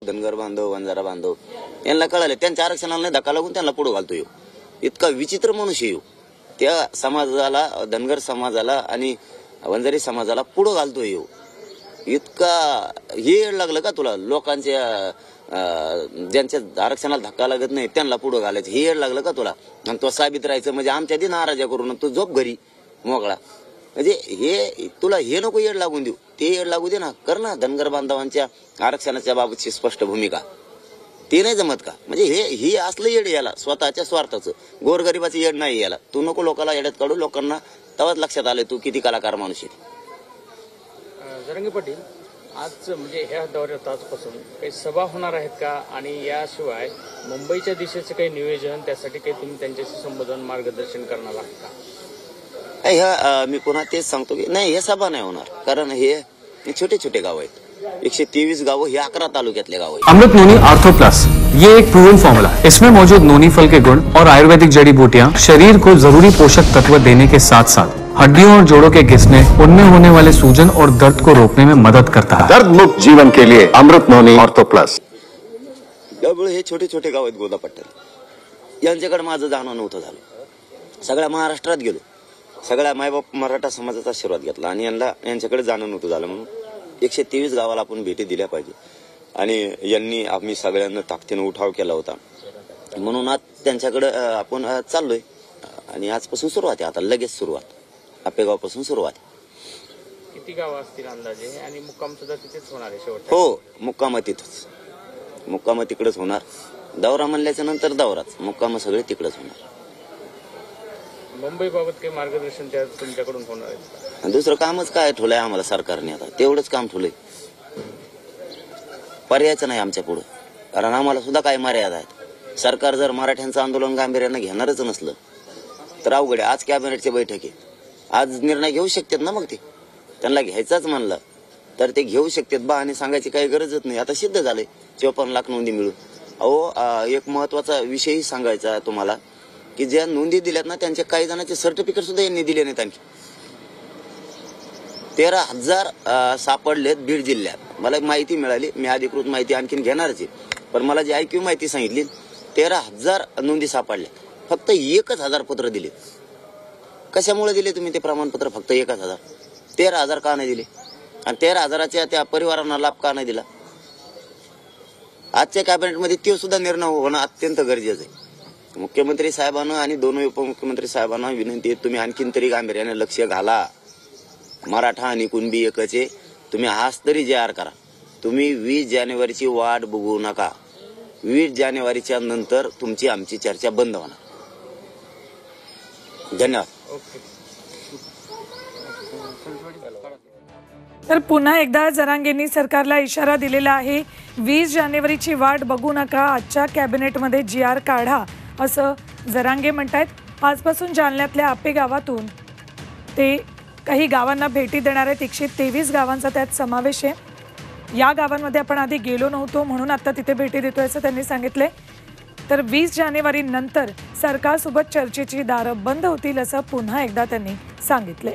धनगर बांधव वंजारा बांधव यांना कळाले त्यांच्या आरक्षणाला नाही धक्का लागून त्यांना पुढे घालतो. इतका विचित्र मनुष्य येऊ त्या समाजाला, धनगर समाजाला आणि वंजारी समाजाला पुढे घालतोय. इतका हे लागलं का तुला? लोकांच्या ज्यांच्या आरक्षणाला धक्का लागत नाही त्यांना पुढे घालायचं हे येड लागलं का तुला? आणि तो साबित राहायचं म्हणजे आमच्या दिन नाराजा करून तू झोप घरी मोकळा. म्हणजे हे तुला हे नको येड लागून देऊ, ते येड लागू दे ना. कर ना धनगर बांधवांच्या आरक्षणाच्या बाबतची स्पष्ट भूमिका. ते नाही जमत का? म्हणजे हे असलं येड याला स्वतःच्या स्वार्थाचं, गोरगरिबाचं येड नाही याला. तू नको लोकांना येड्यात काढू. लोकांना तेव्हाच लक्षात आले तू किती कलाकार माणूस आहे. जरांगे पाटील, आज म्हणजे ह्या दौऱ्यात आजपासून काही सभा होणार आहेत का? आणि याशिवाय मुंबईच्या दिशेचे काही नियोजन, त्यासाठी काही तुम्ही त्यांच्याशी संबोधन मार्गदर्शन करणार आहात का? ह्या मी पुन्हा तेच सांगतो की नहीं, हे सभा नहीं होणार. कारण हे छोटे छोटे गाव आहेत. 123 गाव, हे 11 तालुक्यातले गाव आहेत. अमृत नोनी आर्थो प्लस, ये एक प्रूवन फॉर्मूला है। इसमें मौजूद नोनी फल के गुण और आयुर्वेदिक जड़ी बूटियां शरीर को जरूरी पोषक तत्व देने के साथ साथ हड्डियों और जोड़ों के घिसने, उनमें होने वाले सूजन और दर्द को रोकने में मदद करता है। दर्द मुक्त जीवन के लिए अमृत नोनी आर्थो प्लस। त्यामुळे हे छोटे छोटे गाव आहेत गोदापट्ट्यात. यांच्याकडे माझं जाणं नव्हतं झालं. सगळ्या महाराष्ट्रात गेलो, सगळ्या मायबाप मराठा समाजाचा आशीर्वाद घेतला आणि यांच्याकडे जाणं नव्हतं झालं. म्हणून 123 गावाला आपण भेटी दिल्या पाहिजे. आणि यांनी आम्ही सगळ्यांना ताकदीने उठाव केला होता. म्हणून आज त्यांच्याकडे आपण चाललोय. आणि आजपासून सुरुवात आहे. आता लगेच सुरुवात, आपेगावपासून सुरुवात. किती गावं असतील अंदाजे? आणि मुक्काम सुद्धा तिथेच होणार आहे शेवट? हो, मुक्काम तिथंच, मुक्काम तिकडेच होणार. दौरा म्हणल्याच्या नंतर दौराच, मुक्काम सगळे तिकडेच होणार. मुंबई बाबत काही मार्गदर्शन तुमच्याकडून होणार आहे? दुसरं कामच काय ठेवलंय आम्हाला सरकारने? आता तेवढंच काम ठेवलंय. पर्यायचं नाही आमच्या पुढे. कारण आम्हाला सुद्धा काही मर्यादा आहेत. सरकार जर मराठ्यांचं आंदोलन गांभीर्यानं घेणारच नसलं तर अवघड आहे. आज कॅबिनेटची बैठक आहे, आज निर्णय घेऊ शकतात ना. मग ते त्यांना घ्यायचाच म्हणलं तर ते घेऊ शकतात बा. आणि सांगायची काही गरजच नाही. आता सिद्ध झालंय 54 लाख नोंदी मिळून. एक महत्वाचा विषयही सांगायचा तुम्हाला की ज्या नोंदी दिल्यात ना त्यांच्या काही जणांचे सर्टिफिकेट सुद्धा यांनी दिले नाहीत. आणखी 13,000 सापडलेत बीड जिल्ह्यात. मला माहिती मिळाली, मी अधिकृत माहिती आणखीन घेणारच आहे. पण मला जी IQ माहिती सांगितली 13,000 नोंदी सापडल्या. फक्त 1,000 पत्र दिले. कशामुळे दिले तुम्ही ते प्रमाणपत्र? फक्त 1,000. 13,000 का नाही दिले? आणि 13,000च्या त्या परिवारांना लाभ का नाही दिला? आजच्या कॅबिनेटमध्ये तो सुद्धा निर्णय होणं अत्यंत गरजेचं आहे. मुख्यमंत्री साहेबांना आणि दोन्ही उपमुख्यमंत्री साहेबांना विनंती आहे, तुम्ही आणखीन तरी गांभीर्याने लक्ष घाला. मराठा आणि कुणबी एकच आहे. तुम्ही आज तरी JR करा. तुम्ही 20 जानेवारीची वाट बघू नका. 20 जानेवारीच्या नंतर तुमची आमची चर्चा बंद होणार. धन्यवाद. तर पुन्हा एकदा जरांगेंनी सरकारला इशारा दिलेला आहे. 20 जानेवारीची वाट बघू नका, आजच्या कॅबिनेटमध्ये JR काढा असं जरांगे म्हणतायत. आजपासून जालन्यातल्या आपे गावातून ते काही गावांना भेटी देणार आहेत. 123 गावांचा त्यात समावेश आहे. या गावांमध्ये आपण आधी गेलो नव्हतो म्हणून आता तिथे भेटी देतोय असं त्यांनी सांगितले. तर 20 जानेवारी नंतर सरकारसोबत चर्चेची दारं बंद होतील असं पुन्हा एकदा त्यांनी सांगितले.